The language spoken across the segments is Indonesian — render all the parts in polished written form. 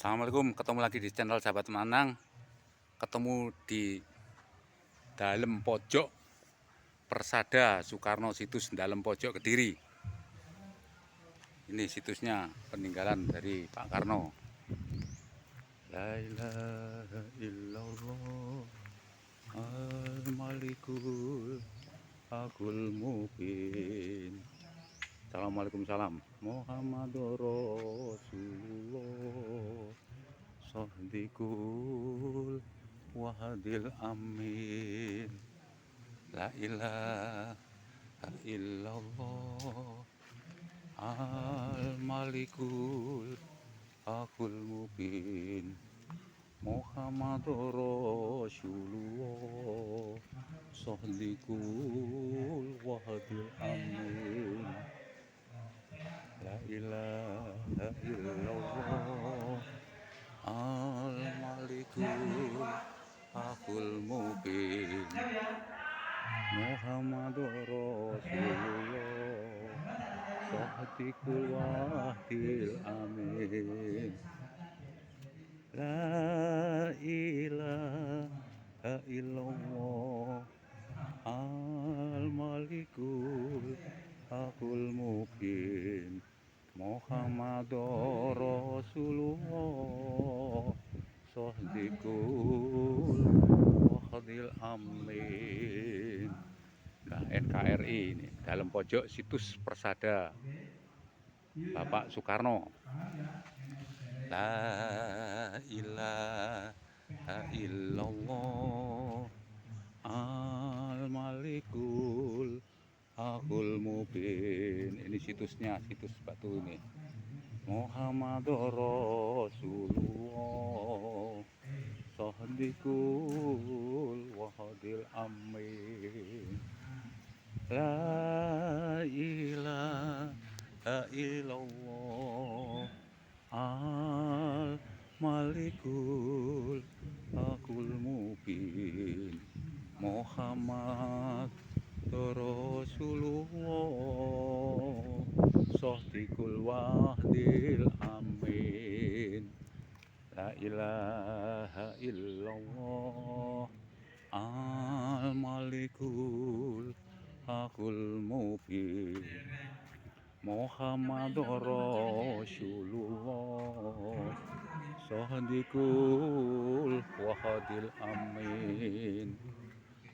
Assalamualaikum, ketemu lagi di channel Sahabat Manang. Ketemu di dalam pojok Persada Soekarno, situs dalam pojok Kediri. Ini situsnya, peninggalan dari Pak Karno. La ilaha illallah al-malikul hakul mubin. Assalamualaikum, salam. Muhammadur Rasulullah Sohdikul wahadil amin. La ilaha illallah al-malikul hakul mubin. Muhammadur Rasulullah Sohdikul wahadil amin. La ilaha illallah al-malikul hakul mubin. Muhammadur Rasulullah Sohdikul wahadil amin. La ilaha illallah al-malikul hakul mubin. Muhammadur Rasulullah Sohdikul wahadil amin. Nah, NKRI ini dalam pojok situs Persada Bapak Soekarno. La ilaha illallah al-malikul hakul mubin. Ini situsnya, situs batu ini. Muhammadur Rasulullah Sohdikul wahadil amin. La ilaha illallah al-malikul hakul mubin. Muhammad Rasulullah Sohdikul wahdil amin. La ilaha illallah al-malikul hakul mubin. Muhammadur Rasulullah Sohdikul wahadil amin.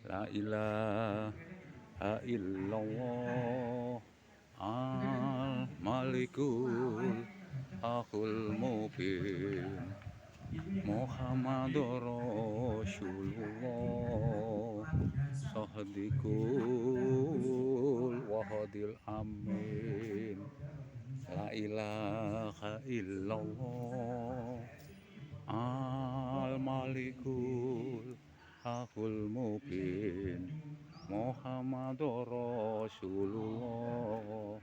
La ilaha illallah al-malikul hakul mubin. Muhammadur Rasulullah Sohdikul wahadil amin. La ilaha illallah al-malikul hakul mubin. Muhammadur Rasulullah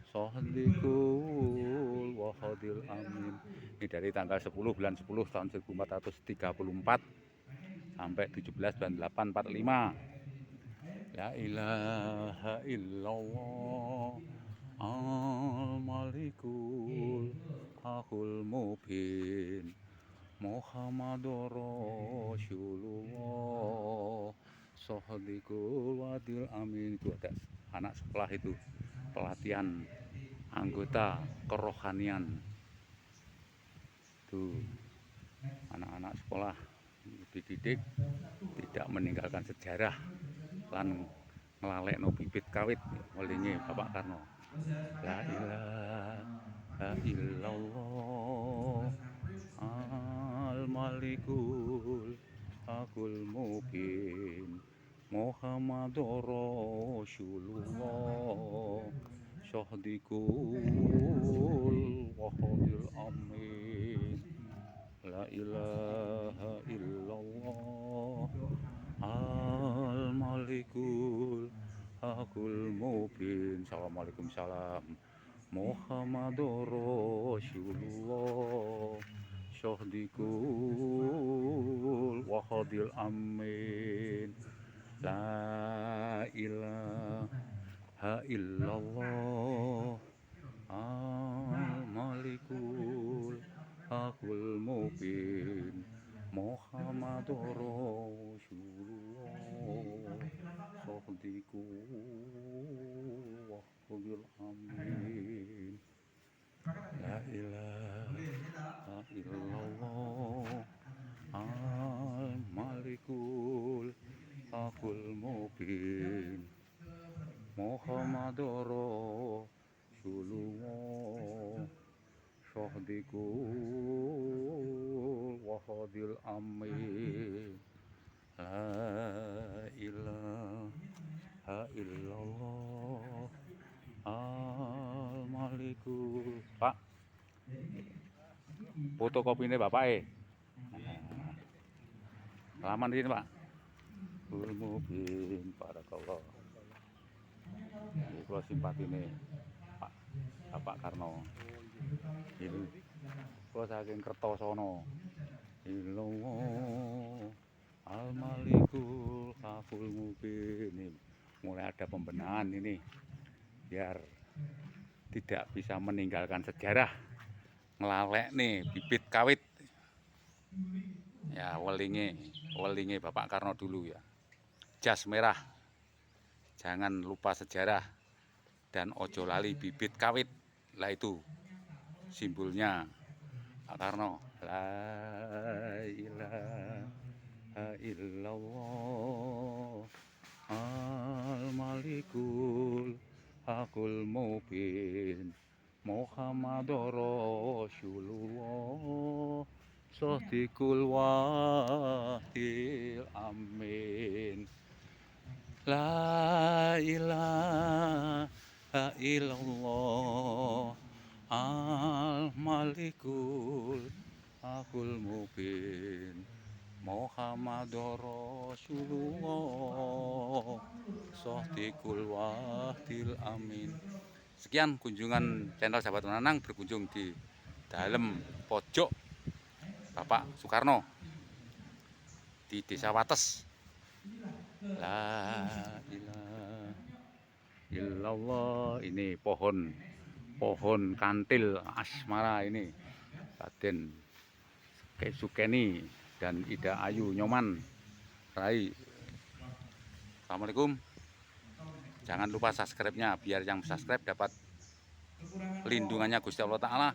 Sohdikul wahadil amin. Ini dari tanggal 10 bulan 10 tahun 1434 sampai 17 bulan 8 45. La ilaha illallah al-malikul hakul mubin. Muhammadur Rasulullah Sohdikul wahadil amin. Itu ada anak sekolah itu, pelatihan anggota kerohanian. Tuh, anak-anak sekolah dididik tidak meninggalkan sejarah lan ngelalekno bibit kawit olehnya Bapak Karno. La ilaha illallah al-malikul hakul mubin. Muhammadur Rasulullah Sohdikul wahadil amin. La ilaha illallah al-malikul hakul mubin. Assalamualaikum, salam. Muhammadur Rasulullah Sohdikul wahadil amin. La ilaha illallah al-malikul hakul hakul mubin Muhammadur Rasulullah Shadiqul wahidil amin La ilaha illallah al-malikul hakul mubin Muhammadur Rasulullah Shadiqul wahidil amin La ilaha illallah al-malikul Pak, fotokopinya bapak halaman ini Pak mubin barakallah ini kalau simpati nih Pak Bapak Karno ini kalau saking Kertosono illallah al-malikul hakul mubin ini mulai ada pembenahan ini biar tidak bisa meninggalkan sejarah ngelalek nih bibit kawit ya welinge Bapak Karno dulu ya jas merah jangan lupa sejarah dan ojo lali bibit kawit lah itu simbolnya Pak Karno la ilaha illallah al-malikul hakul mubin Muhammadur Rasulullah Shadiqul wahidil amin La ilaha illallah al-malikul hakul mubin Muhammadur Rasulullah Shadiqul wahidil amin. Sekian kunjungan channel Sahabat Menanang berkunjung di dalam pojok Bapak Soekarno di Desa Wates. La ilaha illallah. Ini pohon kantil asmara ini Raden Sukeni dan Ida Ayu Nyoman Rai. Assalamualaikum. Jangan lupa subscribe-nya biar yang subscribe dapat lindungannya Gusti Allah Ta'ala.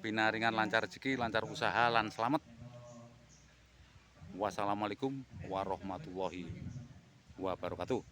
Pinaringan lancar rezeki, lancar usaha, lan selamat. Wassalamualaikum warahmatullahi wabarakatuh.